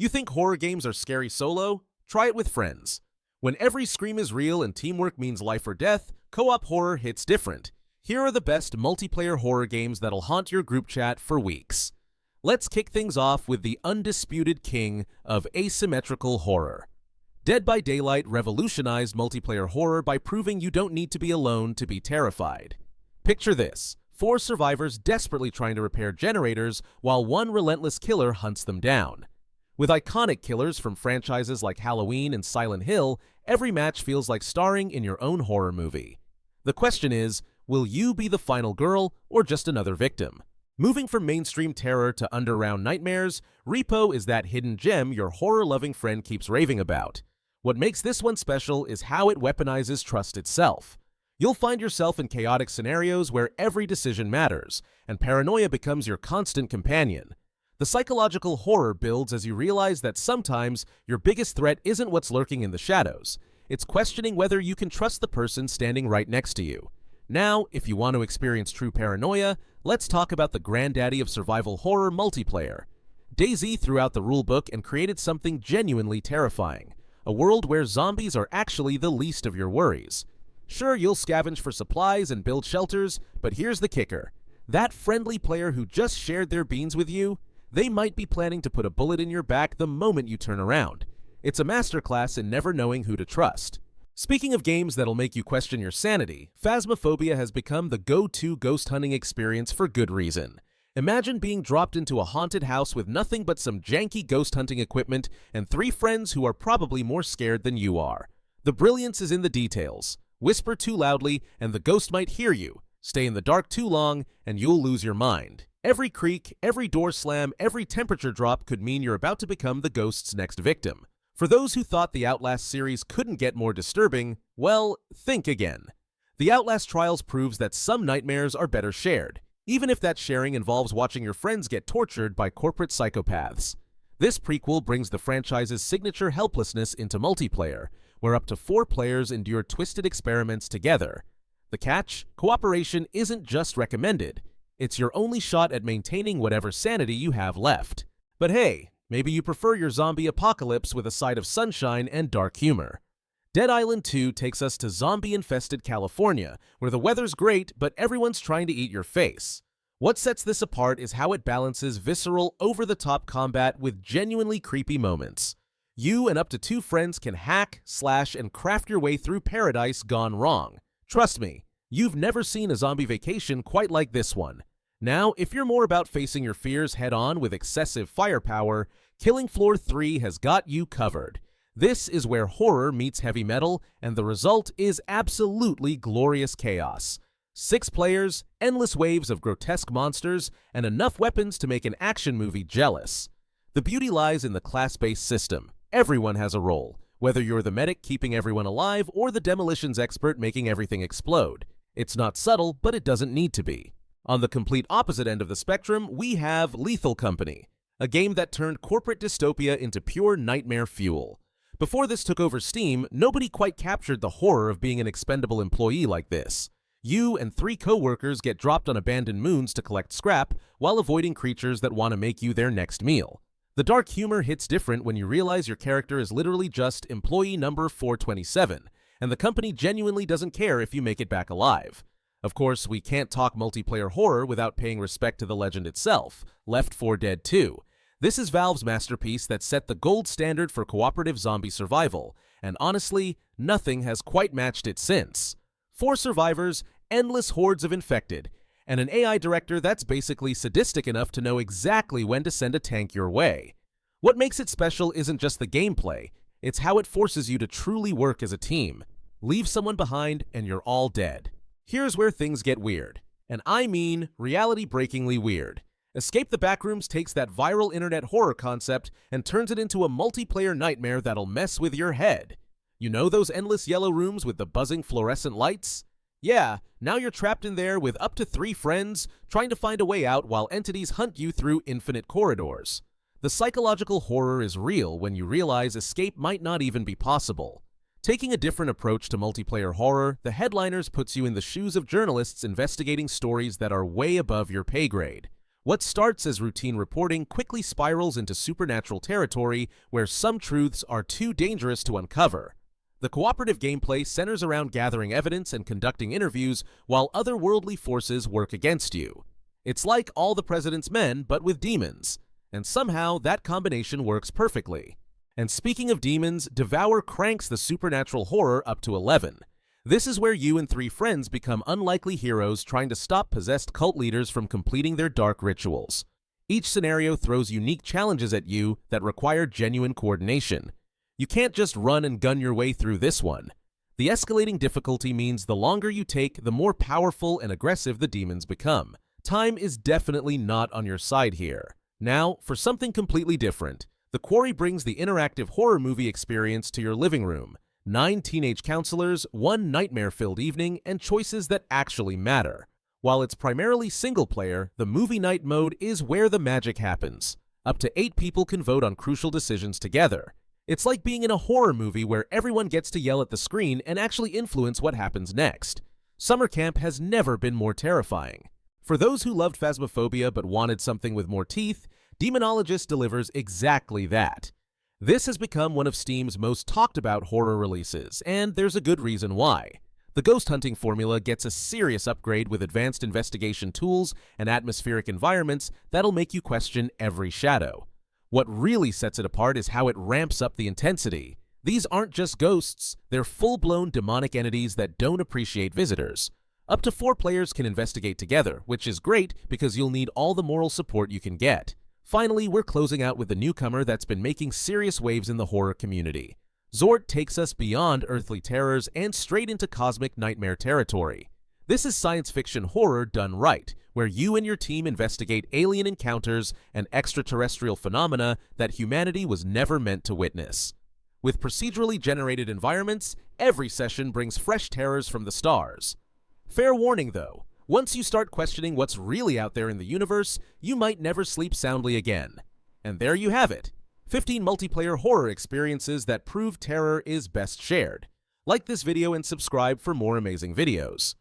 You think horror games are scary solo? Try it with friends. When every scream is real and teamwork means life or death, co-op horror hits different. Here are the best multiplayer horror games that'll haunt your group chat for weeks. Let's kick things off with the undisputed king of asymmetrical horror. Dead by Daylight revolutionized multiplayer horror by proving you don't need to be alone to be terrified. Picture this: 4 survivors desperately trying to repair generators while one relentless killer hunts them down. With iconic killers from franchises like Halloween and Silent Hill, every match feels like starring in your own horror movie. The question is, will you be the final girl or just another victim? Moving from mainstream terror to underground nightmares, REPO is that hidden gem your horror-loving friend keeps raving about. What makes this one special is how it weaponizes trust itself. You'll find yourself in chaotic scenarios where every decision matters, and paranoia becomes your constant companion. The psychological horror builds as you realize that sometimes your biggest threat isn't what's lurking in the shadows. It's questioning whether you can trust the person standing right next to you. Now, if you want to experience true paranoia, let's talk about the granddaddy of survival horror multiplayer. DayZ threw out the rulebook and created something genuinely terrifying. A world where zombies are actually the least of your worries. Sure, you'll scavenge for supplies and build shelters, but here's the kicker. That friendly player who just shared their beans with you, they might be planning to put a bullet in your back the moment you turn around. It's a masterclass in never knowing who to trust. Speaking of games that'll make you question your sanity, Phasmophobia has become the go-to ghost hunting experience for good reason. Imagine being dropped into a haunted house with nothing but some janky ghost hunting equipment and 3 friends who are probably more scared than you are. The brilliance is in the details. Whisper too loudly and the ghost might hear you. Stay in the dark too long and you'll lose your mind. Every creak, every door slam, every temperature drop could mean you're about to become the ghost's next victim. For those who thought the Outlast series couldn't get more disturbing, well, think again. The Outlast Trials proves that some nightmares are better shared, even if that sharing involves watching your friends get tortured by corporate psychopaths. This prequel brings the franchise's signature helplessness into multiplayer, where up to 4 players endure twisted experiments together. The catch? Cooperation isn't just recommended. It's your only shot at maintaining whatever sanity you have left. But hey, maybe you prefer your zombie apocalypse with a side of sunshine and dark humor. Dead Island 2 takes us to zombie-infested California, where the weather's great, but everyone's trying to eat your face. What sets this apart is how it balances visceral, over-the-top combat with genuinely creepy moments. You and up to 2 friends can hack, slash, and craft your way through paradise gone wrong. Trust me, you've never seen a zombie vacation quite like this one. Now, if you're more about facing your fears head-on with excessive firepower, Killing Floor 3 has got you covered. This is where horror meets heavy metal, and the result is absolutely glorious chaos. 6 players, endless waves of grotesque monsters, and enough weapons to make an action movie jealous. The beauty lies in the class-based system. Everyone has a role, whether you're the medic keeping everyone alive or the demolitions expert making everything explode. It's not subtle, but it doesn't need to be. On the complete opposite end of the spectrum, we have Lethal Company, a game that turned corporate dystopia into pure nightmare fuel. Before this took over Steam, nobody quite captured the horror of being an expendable employee like this. You and 3 co-workers get dropped on abandoned moons to collect scrap while avoiding creatures that want to make you their next meal. The dark humor hits different when you realize your character is literally just employee number 427, and the company genuinely doesn't care if you make it back alive. Of course, we can't talk multiplayer horror without paying respect to the legend itself, Left 4 Dead 2. This is Valve's masterpiece that set the gold standard for cooperative zombie survival, and honestly, nothing has quite matched it since. 4 survivors, endless hordes of infected, and an AI director that's basically sadistic enough to know exactly when to send a tank your way. What makes it special isn't just the gameplay, it's how it forces you to truly work as a team. Leave someone behind and you're all dead. Here's where things get weird, and I mean reality-breakingly weird. Escape the Backrooms takes that viral internet horror concept and turns it into a multiplayer nightmare that'll mess with your head. You know those endless yellow rooms with the buzzing fluorescent lights? Yeah, now you're trapped in there with up to 3 friends, trying to find a way out while entities hunt you through infinite corridors. The psychological horror is real when you realize escape might not even be possible. Taking a different approach to multiplayer horror, The Headliners puts you in the shoes of journalists investigating stories that are way above your pay grade. What starts as routine reporting quickly spirals into supernatural territory where some truths are too dangerous to uncover. The cooperative gameplay centers around gathering evidence and conducting interviews while otherworldly forces work against you. It's like All the President's Men, but with demons. And somehow, that combination works perfectly. And speaking of demons, DEVOUR cranks the supernatural horror up to 11. This is where you and 3 friends become unlikely heroes trying to stop possessed cult leaders from completing their dark rituals. Each scenario throws unique challenges at you that require genuine coordination. You can't just run and gun your way through this one. The escalating difficulty means the longer you take, the more powerful and aggressive the demons become. Time is definitely not on your side here. Now, for something completely different. The Quarry brings the interactive horror movie experience to your living room. 9 teenage counselors, 1 nightmare-filled evening, and choices that actually matter. While it's primarily single-player, the movie night mode is where the magic happens. Up to 8 people can vote on crucial decisions together. It's like being in a horror movie where everyone gets to yell at the screen and actually influence what happens next. Summer camp has never been more terrifying. For those who loved Phasmophobia but wanted something with more teeth, Demonologist delivers exactly that. This has become one of Steam's most talked about horror releases, and there's a good reason why. The ghost hunting formula gets a serious upgrade with advanced investigation tools and atmospheric environments that'll make you question every shadow. What really sets it apart is how it ramps up the intensity. These aren't just ghosts, they're full-blown demonic entities that don't appreciate visitors. Up to 4 players can investigate together, which is great because you'll need all the moral support you can get. Finally, we're closing out with the newcomer that's been making serious waves in the horror community. Zort takes us beyond earthly terrors and straight into cosmic nightmare territory. This is science fiction horror done right, where you and your team investigate alien encounters and extraterrestrial phenomena that humanity was never meant to witness. With procedurally generated environments, every session brings fresh terrors from the stars. Fair warning though, once you start questioning what's really out there in the universe, you might never sleep soundly again. And there you have it, 15 multiplayer horror experiences that prove terror is best shared. Like this video and subscribe for more amazing videos.